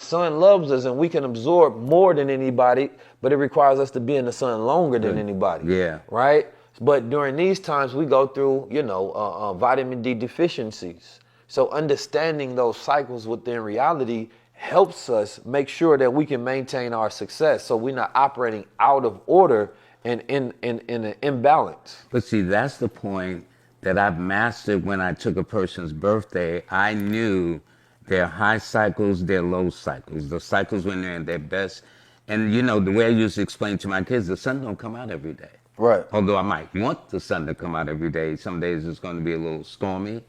sun loves us and we can absorb more than anybody, but it requires us to be in the sun longer than anybody. Yeah. Right? But during these times, we go through, vitamin D deficiencies. So understanding those cycles within reality helps us make sure that we can maintain our success, so we're not operating out of order and in an imbalance. But see, that's the point that I've mastered. When I took a person's birthday, I knew their high cycles, their low cycles, the cycles when they're in their best. And the way I used to explain to my kids, the sun don't come out every day. Right. Although I might want the sun to come out every day. Some days it's going to be a little stormy,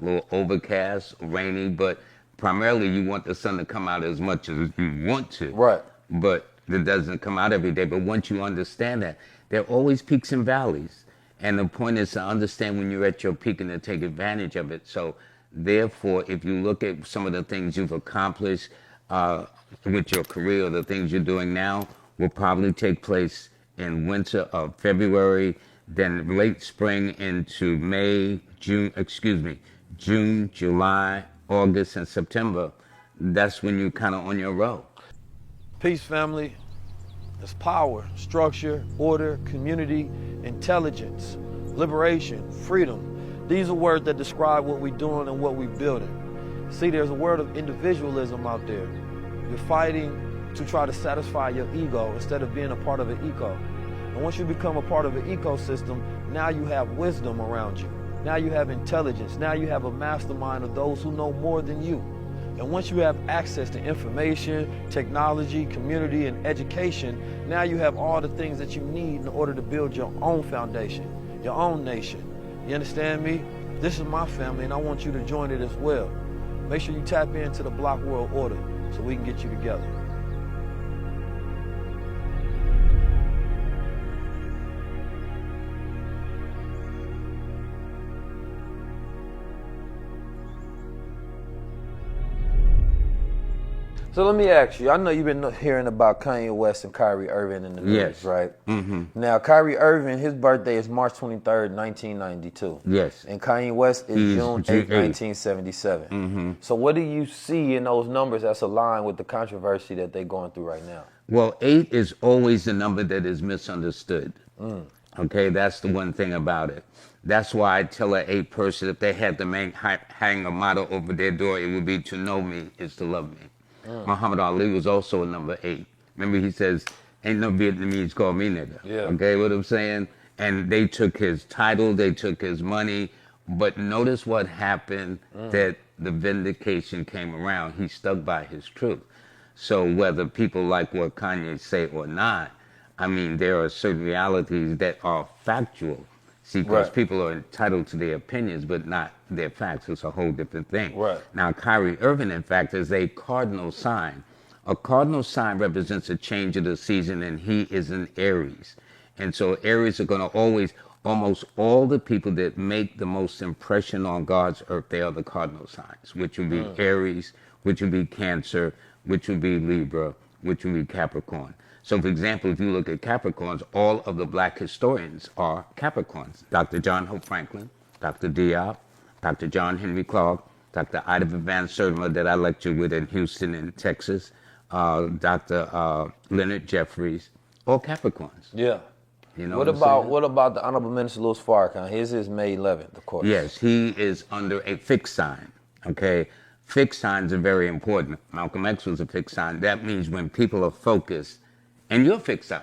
a little overcast, rainy, but primarily you want the sun to come out as much as you want to. Right. But it doesn't come out every day. But once you understand that, there are always peaks and valleys. And the point is to understand when you're at your peak and to take advantage of it. So therefore, if you look at some of the things you've accomplished with your career, the things you're doing now will probably take place in winter of February, then late spring into June, July, August, and September. That's when you're kind of on your road. Peace, family. There's power, structure, order, community, intelligence, liberation, freedom. These are words that describe what we're doing and what we're building. See, there's a word of individualism out there. You're fighting to try to satisfy your ego instead of being a part of an eco. And once you become a part of an ecosystem, now you have wisdom around you. Now you have intelligence. Now you have a mastermind of those who know more than you. And once you have access to information, technology, community, and education, now you have all the things that you need in order to build your own foundation, your own nation. You understand me? This is my family, and I want you to join it as well. Make sure you tap into the Block World Order so we can get you together. So let me ask you, I know you've been hearing about Kanye West and Kyrie Irving in the news, Yes. right? Mm-hmm. Now, Kyrie Irving, his birthday is March 23rd, 1992. Yes. And Kanye West is June 8th, 1977. Mm-hmm. So what do you see in those numbers that's aligned with the controversy that they're going through right now? Well, 8 is always the number that is misunderstood. Okay, that's the one thing about it. That's why I tell an 8 person, if they had to hang a motto over their door, it would be to know me is to love me. Muhammad Ali was also a number 8. Remember, he says, ain't no Vietnamese call me nigga. Yeah. Okay, what I'm saying? And they took his title, they took his money, but notice what happened, that the vindication came around. He stuck by his truth. So whether people like what Kanye say or not, I mean, there are certain realities that are factual. See, because people are entitled to their opinions, but not their facts. It's a whole different thing. Right. Now, Kyrie Irving, in fact, is a cardinal sign. A cardinal sign represents a change of the season, and he is in Aries. And so Aries are going to always, almost all the people that make the most impression on God's earth, they are the cardinal signs, which would be Aries, which would be Cancer, which would be Libra, which would be Capricorn. So, for example, if you look at Capricorns, all of the black historians are Capricorns. Dr. John Hope Franklin, Dr. Diop, Dr. John Henry Clark, Dr. Ida Van Sertima that I lectured with in Houston in Texas, Dr. Leonard Jeffries, all Capricorns. Yeah. You know what about the Honorable Minister Louis Farrakhan? His is May 11th, of course. Yes, he is under a fixed sign, okay? Fixed signs are very important. Malcolm X was a fixed sign. That means when people are focused, and you're a fixed sign.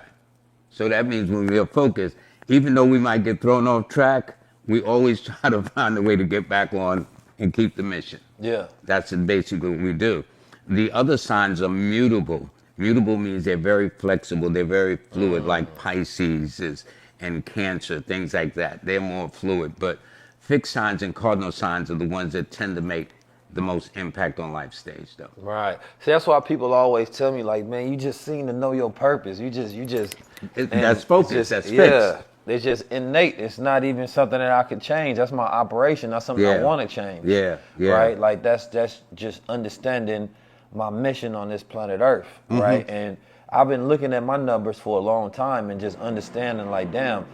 So that means when we are focused, even though we might get thrown off track, we always try to find a way to get back on and keep the mission. Yeah. That's basically what we do. The other signs are mutable. Mutable means they're very flexible, they're very fluid, like Pisces and Cancer, things like that. They're more fluid. But fixed signs and cardinal signs are the ones that tend to make the most impact on life stage, though. Right. See, that's why people always tell me, like, man, you just seem to know your purpose. That's focus. That's fixed. Yeah. It's just innate. It's not even something that I could change. That's my operation. That's something I want to change. Yeah. Right? Like, that's just understanding my mission on this planet Earth, right? And I've been looking at my numbers for a long time and just understanding, like, damn,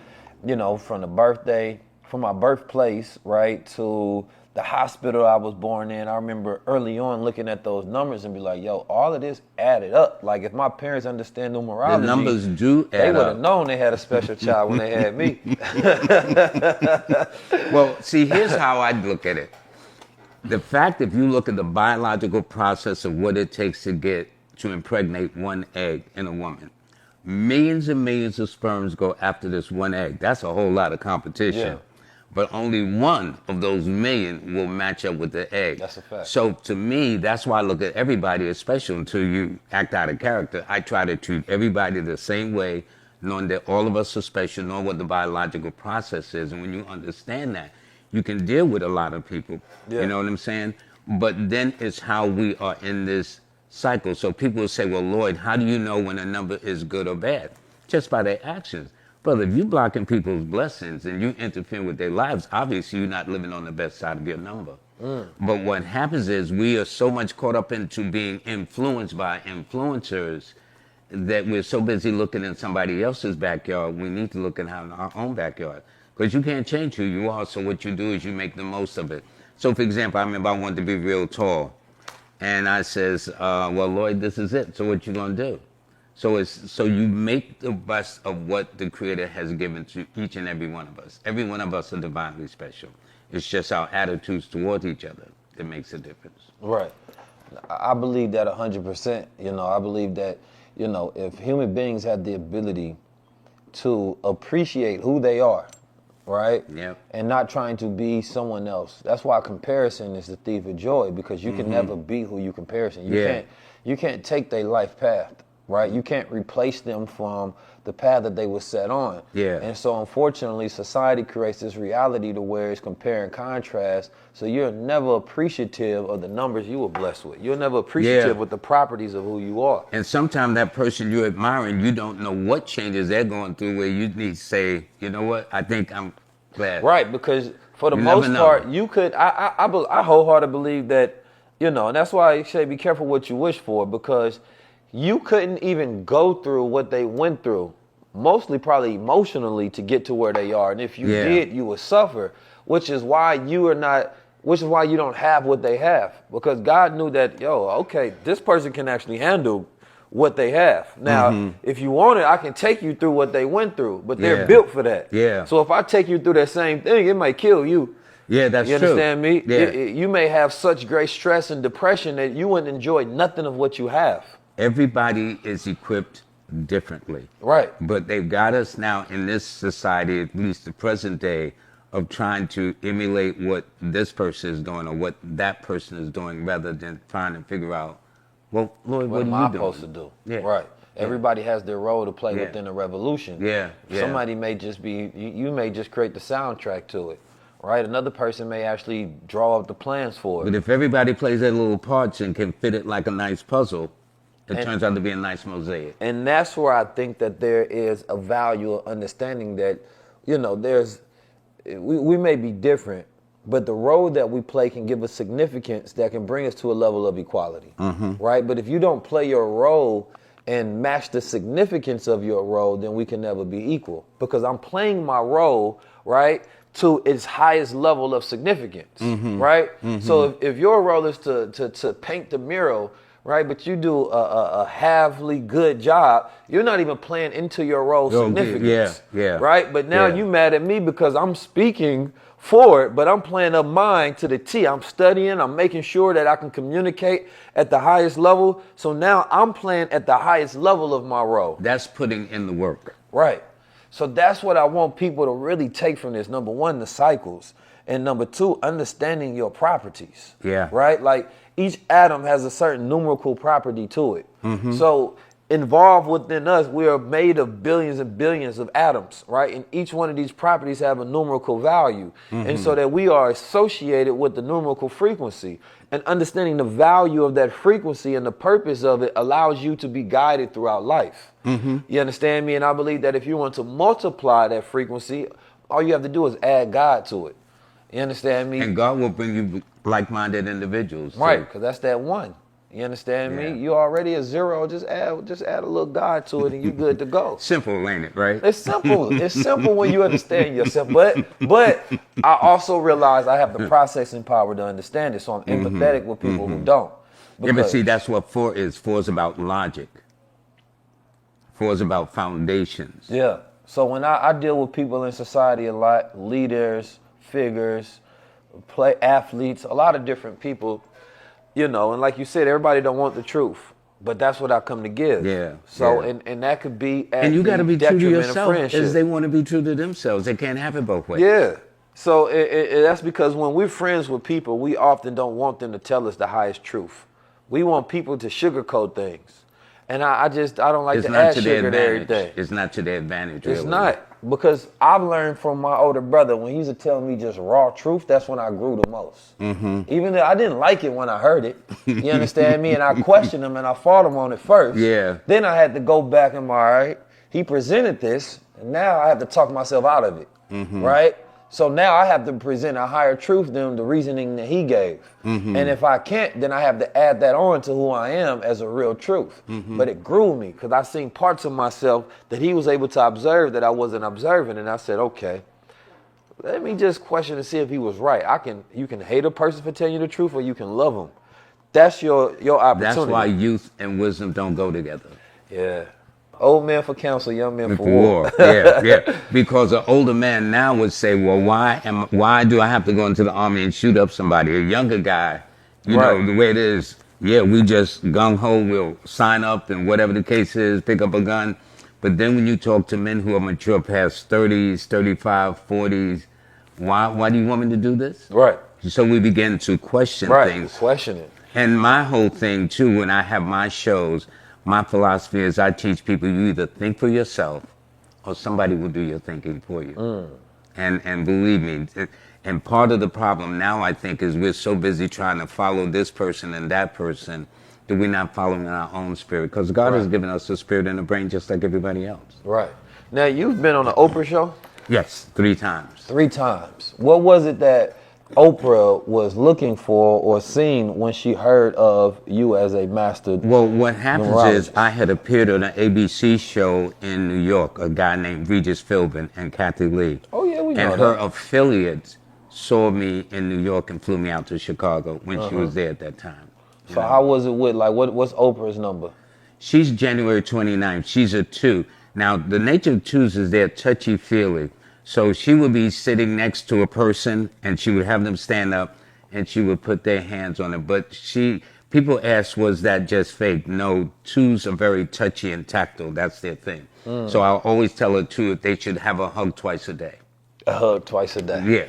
from the birthday, from my birthplace, right, to the hospital I was born in, I remember early on looking at those numbers and be like, yo, all of this added up. Like, if my parents understand numerology, The numbers do add they would have up. known they had a special child when they had me. Well, see, here's how I look at it. The fact, if you look at the biological process of what it takes to impregnate one egg in a woman, millions and millions of sperms go after this one egg. That's a whole lot of competition. Yeah. But only one of those million will match up with the egg. That's a fact. So to me, that's why I look at everybody as special until you act out of character. I try to treat everybody the same way, knowing that all of us are special, knowing what the biological process is. And when you understand that, you can deal with a lot of people. Yeah. You know what I'm saying? But then it's how we are in this cycle. So people will say, well, Lloyd, how do you know when a number is good or bad? Just by their actions. Brother, if you're blocking people's blessings and you interfere with their lives, obviously you're not living on the best side of your number. But what happens is we are so much caught up into being influenced by influencers that we're so busy looking in somebody else's backyard, we need to look in our own backyard. Because you can't change who you are, so what you do is you make the most of it. So, for example, I remember I wanted to be real tall. And I says, well, Lloyd, this is it. So what you gonna do? So you make the best of what the Creator has given to each and every one of us. Every one of us are divinely special. It's just our attitudes towards each other that makes a difference. Right. I believe that 100%. I believe that, if human beings had the ability to appreciate who they are, right? Yeah. And not trying to be someone else. That's why comparison is the thief of joy, because you can never be who you comparison. You can't take their life path, right? You can't replace them from the path that they were set on. Yeah. And so unfortunately, society creates this reality to where it's compare and contrast. So you're never appreciative of the numbers you were blessed with. You're never appreciative with the properties of who you are. And sometimes that person you're admiring, you don't know what changes they're going through where you need to say, you know what, I think I'm glad. Right, because for the You most never know. part, you could, I wholeheartedly believe that, and that's why I say be careful what you wish for, because you couldn't even go through what they went through, mostly probably emotionally, to get to where they are. And if you did, you would suffer, which is why you don't have what they have. Because God knew that, okay, this person can actually handle what they have. Now, if you want it, I can take you through what they went through, but they're built for that. Yeah. So if I take you through that same thing, it might kill you. Yeah, that's true. You understand me? Yeah. You may have such great stress and depression that you wouldn't enjoy nothing of what you have. Everybody is equipped differently. Right. But they've got us now in this society, at least the present day, of trying to emulate what this person is doing or what that person is doing, rather than trying to figure out, well, Lloyd, what am are I you doing? supposed to do? Yeah. Right. Yeah. Everybody has their role to play within the revolution. Yeah. Somebody may just be, you may just create the soundtrack to it. Right? Another person may actually draw up the plans for it. But if everybody plays their little parts and can fit it like a nice puzzle, it turns out to be a nice mosaic. And that's where I think that there is a value of understanding that, we may be different, but the role that we play can give us significance that can bring us to a level of equality. Right? But if you don't play your role and match the significance of your role, then we can never be equal. Because I'm playing my role, right, to its highest level of significance, right? So if your role is to paint the mural, right, but you do a halfly good job, you're not even playing into your role significance, right? But now you mad at me because I'm speaking for it, but I'm playing up mine to the T. I'm studying, I'm making sure that I can communicate at the highest level. So now I'm playing at the highest level of my role. That's putting in the work. Right. So that's what I want people to really take from this. Number one, the cycles. And number two, understanding your properties. Yeah. Right? Like each atom has a certain numerical property to it. So involved within us, we are made of billions and billions of atoms, right? And each one of these properties have a numerical value. And so that we are associated with the numerical frequency. And understanding the value of that frequency and the purpose of it allows you to be guided throughout life. You understand me? And I believe that if you want to multiply that frequency, all you have to do is add God to it. You understand me? And God will bring you like-minded individuals. Right, because that's that one. You understand Yeah. me? You already a zero. Just add a little God to it, and you good to go. Simple, ain't it? Right? It's simple. It's simple when you understand yourself. But I also realize I have the processing power to understand it, so I'm empathetic with people who don't. Yeah, but see, that's what 4 is. 4 is about logic. 4 is about foundations. Yeah. So when I deal with people in society a lot, leaders, figures, athletes, a lot of different people, and like you said, everybody don't want the truth, but that's what I come to give. Yeah. So yeah. and that could be at And you got to the be true to detriment of yourself friendship. as they want to be true to themselves. They can't have it both ways. Yeah. So that's because when we're friends with people, we often don't want them to tell us the highest truth. We want people to sugarcoat things. And I don't like to add sugar to everything. It's not to their advantage. It's really. not. Because I've learned from my older brother, when he used to tell me just raw truth, that's when I grew the most. Mm-hmm. Even though I didn't like it when I heard it. You understand me? And I questioned him and I fought him on it first. Yeah. Then I had to go back and all right, he presented this, and now I have to talk myself out of it. Mm-hmm. Right? So now I have to present a higher truth than the reasoning that he gave. Mm-hmm. And if I can't, then I have to add that on to who I am as a real truth. Mm-hmm. But it grew me because I seen parts of myself that he was able to observe that I wasn't observing. And I said, okay, let me just question and see if he was right. You can hate a person for telling you the truth, or you can love them. That's your opportunity. That's why youth and wisdom don't go together. Yeah. Old man for counsel, young man for war. Yeah. Because an older man now would say, well, why do I have to go into the army and shoot up somebody? A younger guy, you know, the way it is, we just gung-ho, we'll sign up and whatever the case is, pick up a gun. But then when you talk to men who are mature past 30s, 35, 40s, why do you want me to do this? Right. So we begin to question things. Right, question it. And my whole thing, too, when I have my shows, my philosophy is I teach people you either think for yourself or somebody will do your thinking for you. And believe me, and part of the problem now, I think, is we're so busy trying to follow this person and that person that we're not following our own spirit. Because God has given us a spirit and a brain just like everybody else. Right. Now, you've been on the Oprah show? Yes, 3 times. 3 times. What was it that Oprah was looking for or seen when she heard of you as a master? Well, what happens is I had appeared on an ABC show in New York, a guy named Regis Philbin and Kathy Lee. Oh, yeah, we know And her affiliates saw me in New York and flew me out to Chicago when she was there at that time. So how was it with, what's Oprah's number? She's January 29th. She's a 2. Now, the nature of 2s is they're touchy-feely. So she would be sitting next to a person and she would have them stand up and she would put their hands on it. But people ask, was that just fake? No, 2s are very touchy and tactile. That's their thing. So I'll always tell a 2 if they should have a hug twice a day. A hug twice a day? Yeah,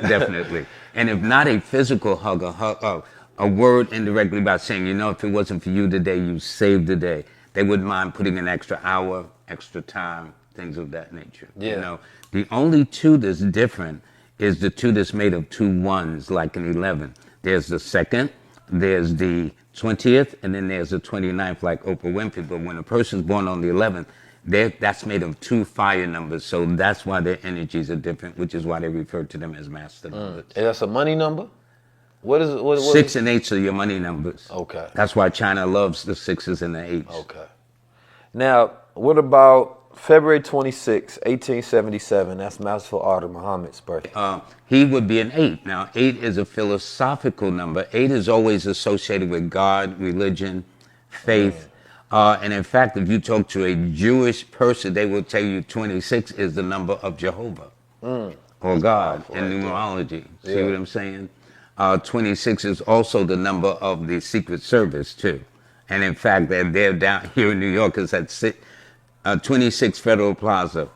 definitely. And if not a physical hug, a word indirectly by saying, if it wasn't for you today, you saved the day. They wouldn't mind putting an extra hour, extra time, things of that nature. Yeah. The only 2 that's different is the 2 that's made of 2 1s, like an 11. There's the 2nd, there's the 20th, and then there's the 29th, like Oprah Winfrey. But when a person's born on the 11th, that's made of 2 fire numbers. So that's why their energies are different, which is why they refer to them as master numbers. And that's a money number? What is it? 6 and 8s are your money numbers. Okay. That's why China loves the 6s and the 8s. Okay. Now, what about February 26, 1877, that's Masterful Arthur Muhammad's birthday. He would be an 8. Now, 8 is a philosophical number. 8 is always associated with God, religion, faith. And in fact, if you talk to a Jewish person, they will tell you 26 is the number of Jehovah or God in numerology. See what I'm saying? 26 is also the number of the Secret Service, too. And in fact, they're down here in New York. It's at 26 Federal Plaza.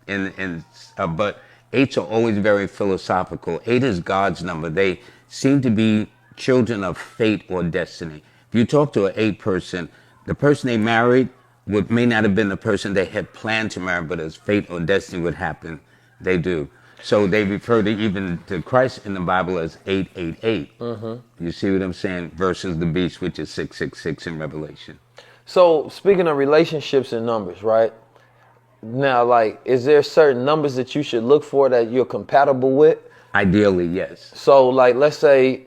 But 8s are always very philosophical. 8 is God's number. They seem to be children of fate or destiny. If you talk to an 8 person, the person they married may not have been the person they had planned to marry, but as fate or destiny would happen, they do. So they refer even to Christ in the Bible as 888. You see what I'm saying? Versus the beast, which is 666 in Revelation. So speaking of relationships and numbers, right? Now, is there certain numbers that you should look for that you're compatible with? Ideally, yes. So, let's say,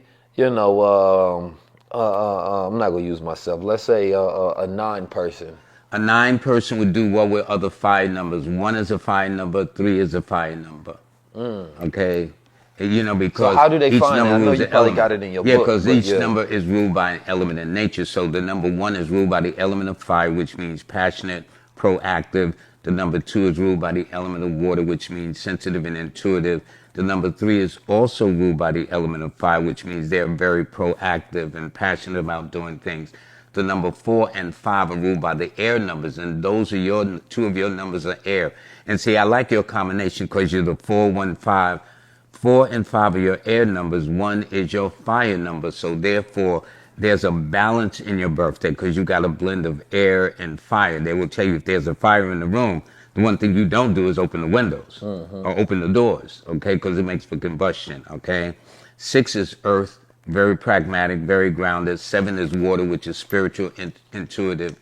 I'm not gonna use myself. Let's say a 9 person. A 9 person would do well with other fire numbers. 1 is a fire number, 3 is a fire number. Okay? So Because how do they each find number that? I know rules you an probably element. got it in your Yeah, book, because but each yeah. number is ruled by an element in nature. So the number 1 is ruled by the element of fire, which means passionate, proactive. The number 2 is ruled by the element of water, which means sensitive and intuitive. The number 3 is also ruled by the element of fire, which means they're very proactive and passionate about doing things. The number 4 and 5 are ruled by the air numbers, and those are two of your numbers are air. And see, I like your combination because you're the 415. 4 and 5 are your air numbers. 1 is your fire number. So therefore, there's a balance in your birthday because you got a blend of air and fire. They will tell you if there's a fire in the room, the one thing you don't do is open the windows or open the doors, okay, because it makes for combustion, okay? 6 is earth, very pragmatic, very grounded. 7 is water, which is spiritual, intuitive.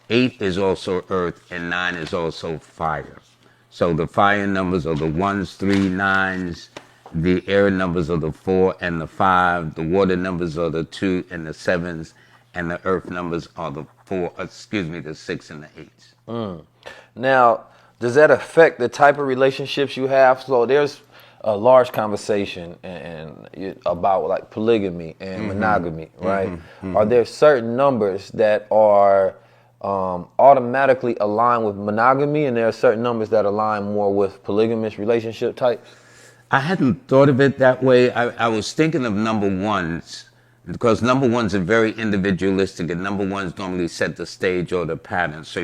8 is also earth, and 9 is also fire. So the fire numbers are the 1s, 3, 9s. The air numbers are the 4 and the 5. The water numbers are the 2 and the 7s. And the earth numbers are the 6 and the 8s. Now, does that affect the type of relationships you have? So there's a large conversation about like polygamy and monogamy, right? Are there certain numbers that are automatically aligned with monogamy, and there are certain numbers that align more with polygamous relationship types? I hadn't thought of it that way. I was thinking of number 1s because number 1s are very individualistic, and number 1s normally set the stage or the pattern. So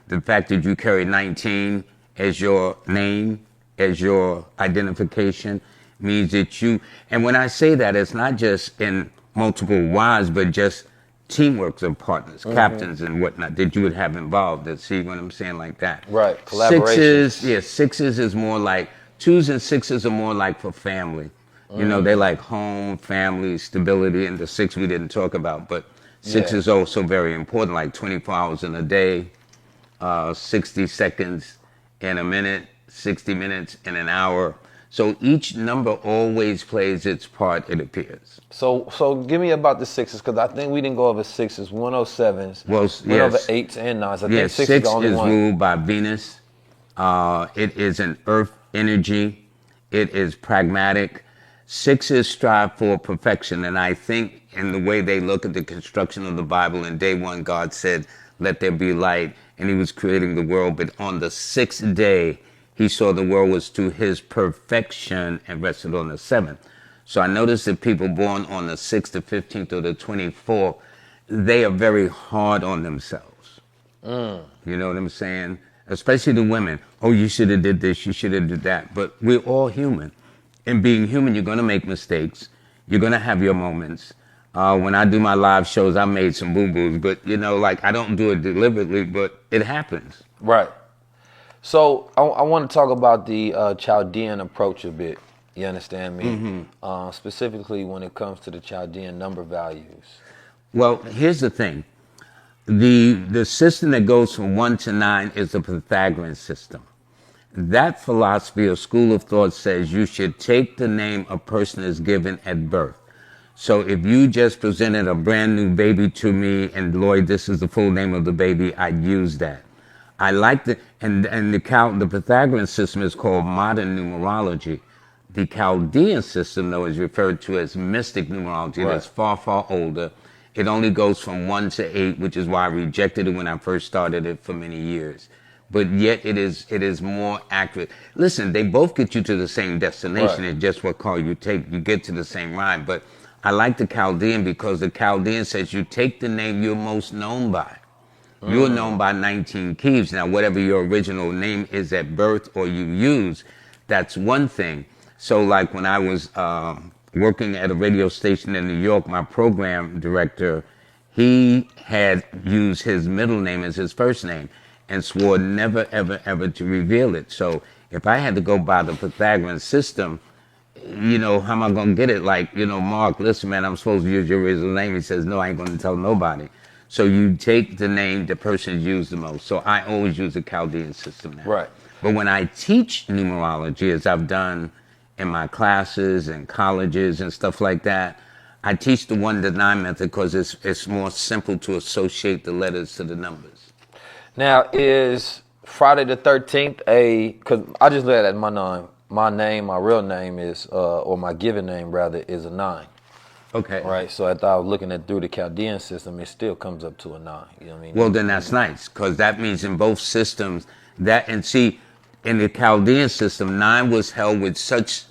the fact that you carry 19 as your name, as your identification, means that and when I say that, it's not just in multiple wives, but just teamworks of partners, captains and whatnot that you would have involved. See what I'm saying, like that. Right, collaboration. Sixes is more like, 2s and 6s are more like for family. They like home, family, stability, and the 6 we didn't talk about, but 6 is also very important, like 24 hours in a day, 60 seconds in a minute, 60 minutes in an hour. So each number always plays its part, it appears. So give me about the 6s, because I think we didn't go over 6s, 107s, Well, went over 8s and 9s. I think 6 is the only one. Ruled by Venus. It is an earth energy. It is pragmatic. 6s strive for perfection, and I think in the way they look at the construction of the Bible, in day 1, God said, "Let there be light," and He was creating the world. But on the 6th day, He saw the world was to His perfection and rested on the 7th. So I noticed that people born on the 6th, the 15th, or the 24th, they are very hard on themselves. You know what I'm saying? Especially the women. Oh, you should have did this, you should have did that. But we're all human. And being human, you're going to make mistakes. You're going to have your moments. When I do my live shows, I made some boo-boos. But, I don't do it deliberately, but it happens. Right. So I want to talk about the Chaldean approach a bit. You understand me? Specifically when it comes to the Chaldean number values. Well, here's the thing. The system that goes from 1 to 9 is the Pythagorean system. That philosophy or school of thought says you should take the name a person is given at birth. So if you just presented a brand new baby to me and Lloyd, this is the full name of the baby, I'd use that. I like the Pythagorean system is called modern numerology. The Chaldean system, though, is referred to as mystic numerology. Right. That's far, far older. It only goes from 1 to 8, which is why I rejected it when I first started it for many years. But yet it is more accurate. Listen, they both get you to the same destination. Right. It's just what call you take. You get to the same ride. But I like the Chaldean because the Chaldean says you take the name you're most known by. You're known by 19 keys. Now, whatever your original name is at birth or you use, that's one thing. So like when I was working at a radio station in New York, my program director, he had used his middle name as his first name and swore never, ever, ever to reveal it. So if I had to go by the Pythagorean system, how am I going to get it? Like, Mark, listen, man, I'm supposed to use your original name. He says, no, I ain't going to tell nobody. So you take the name the person used the most. So I always use the Chaldean system now. Right. But when I teach numerology, as I've done in my classes and colleges and stuff like that, I teach the 1 to 9 method because it's more simple to associate the letters to the numbers. Now, is Friday the 13th because I just looked at my name, my real name is, or my given name rather, is a 9. Okay. Right, so I thought I was looking at through the Chaldean system, it still comes up to a 9. You know what I mean? Well, then that's nice, because that means in both systems and see, in the Chaldean system, 9 was held with such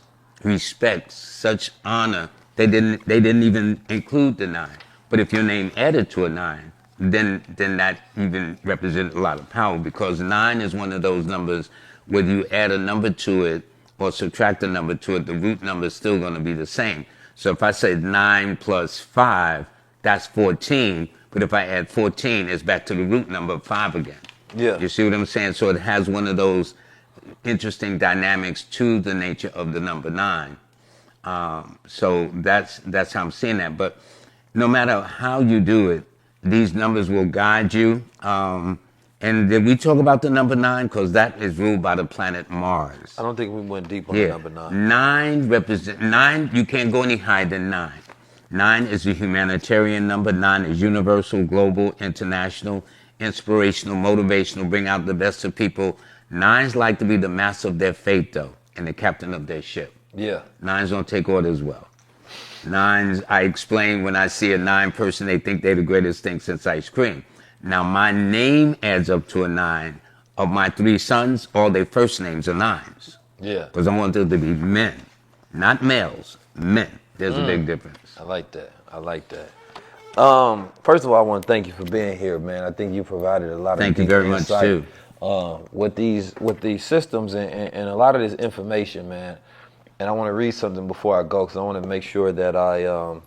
respect, such honor. They didn't even include the 9. But if your name added to a 9, then that even represented a lot of power, because 9 is one of those numbers, whether you add a number to it or subtract a number to it, the root number is still going to be the same. So if I say 9 plus 5, that's 14. But if I add 14, it's back to the root number of 5 again. Yeah. You see what I'm saying? So it has one of those interesting dynamics to the nature of the number 9. So that's how I'm seeing that. But no matter how you do it, these numbers will guide you. And did we talk about the number 9? Because that is ruled by the planet Mars. I don't think we went deep on the number 9. 9, you can't go any higher than 9. 9 is a humanitarian number. 9 is universal, global, international, inspirational, motivational, bring out the best of people. 9s like to be the master of their fate, though, and the captain of their ship. Yeah. 9s don't take orders well. 9s, I explain when I see a 9 person, they think they're the greatest thing since ice cream. Now, my name adds up to a 9. Of my 3 sons, all their first names are 9s. Yeah. Because I want them to be men, not males, men. There's a big difference. I like that. First of all, I want to thank you for being here, man. I think you provided a lot of Thank you very much, too. With these systems and a lot of this information, man. And I want to read something before I go because I want to make sure that I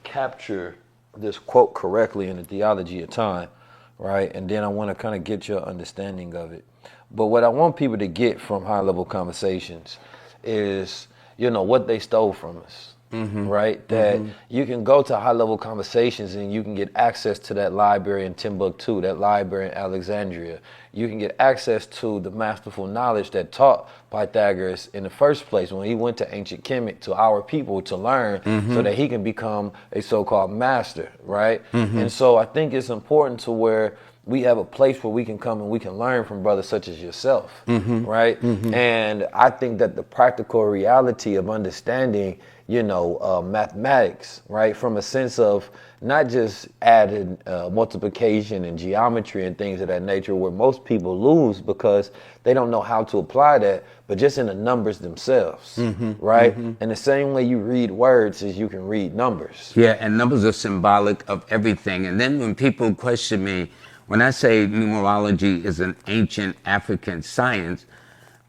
capture this quote correctly in the theology of time, right? And then I want to kind of get your understanding of it. But what I want people to get from high-level conversations is, what they stole from us. Right? That you can go to high-level conversations and you can get access to that library in Timbuktu, that library in Alexandria. You can get access to the masterful knowledge that taught Pythagoras in the first place when he went to ancient Kemet, to our people, to learn so that he can become a so-called master, right? And so I think it's important to where we have a place where we can come and we can learn from brothers such as yourself, right? And I think that the practical reality of understanding mathematics, right? From a sense of not just added multiplication and geometry and things of that nature, where most people lose because they don't know how to apply that, but just in the numbers themselves, right? And the same way you read words is you can read numbers. Yeah, and numbers are symbolic of everything. And then when people question me, when I say numerology is an ancient African science,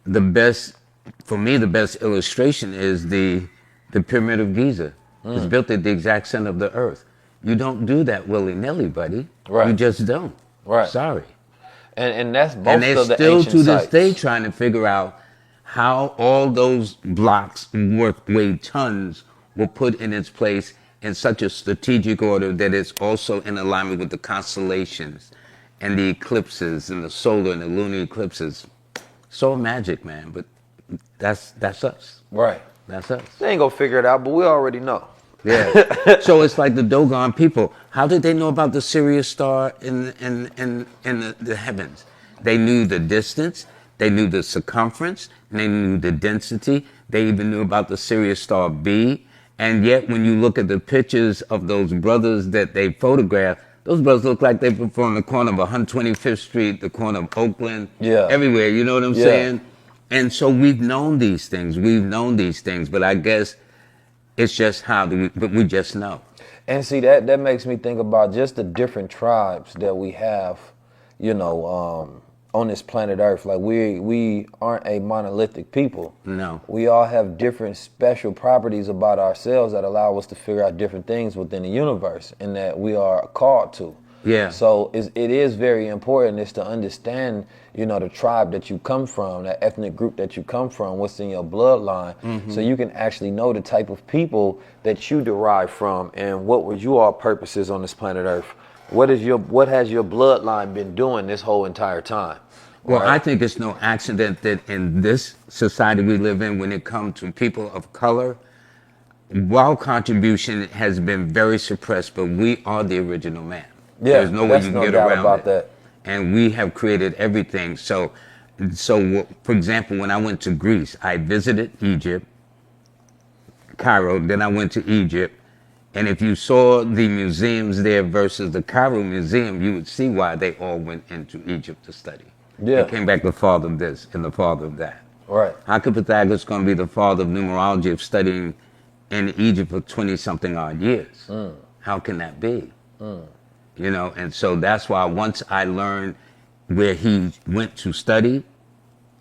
the best illustration is the Pyramid of Giza. It's built at the exact center of the earth. You don't do that willy-nilly, buddy. Right. You just don't. Right. Sorry. And that's most And they're of the still ancient to this sites. day trying to figure out how all those blocks weighed tons were put in its place in such a strategic order that it's also in alignment with the constellations and the eclipses and the solar and the lunar eclipses. So magic, man. But that's us. Right. That's us. They ain't gonna figure it out, but we already know. Yeah. So it's like the Dogon people. How did they know about the Sirius star in the heavens? They knew the distance, they knew the circumference, and they knew the density. They even knew about the Sirius star B. And yet when you look at the pictures of those brothers that they photographed, those brothers look like they were on the corner of 125th Street, the corner of Oakland, everywhere. You know what I'm saying? And so we've known these things. But I guess it's just but we just know. And see, that makes me think about just the different tribes that we have, on this planet Earth. Like we aren't a monolithic people. No. We all have different special properties about ourselves that allow us to figure out different things within the universe and that we are called to. Yeah. So it is very important is to understand, the tribe that you come from, that ethnic group that you come from, what's in your bloodline, so you can actually know the type of people that you derive from and what were your purposes on this planet Earth. What has your bloodline been doing this whole entire time? Well, right? I think it's no accident that in this society we live in, when it comes to people of color, While contribution has been very suppressed, but we are the original man. Yeah, There's no way that's you no can get doubt around about it. that. And we have created everything. So, for example, when I went to Greece, I visited Egypt, Cairo, then I went to Egypt. And if you saw the museums there versus the Cairo Museum, you would see why they all went into Egypt to study. Yeah. They came back the father of this and the father of that. Right. How could Pythagoras going to be the father of numerology of studying in Egypt for 20-something odd years? How can that be? You know, and so that's why once I learned where he went to study,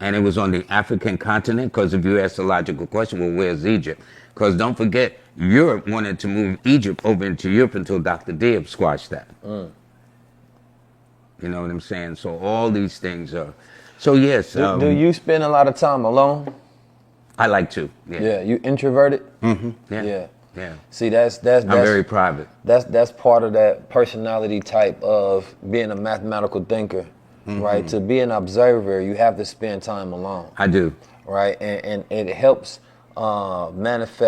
and it was on the African continent, because if you ask the logical question, well, where's Egypt? Because don't forget, Europe wanted to move Egypt over into Europe until Dr. Diab squashed that. You know what I'm saying? So all these things are... So yes. Do you spend a lot of time alone? I like to. Yeah. Yeah. You introverted? Mm-hmm. Yeah. Yeah. Yeah. See, that's I'm very private. That's part of that personality type of being a mathematical thinker, right? To be an observer, you have to spend time alone. I do. Right, and it helps manifest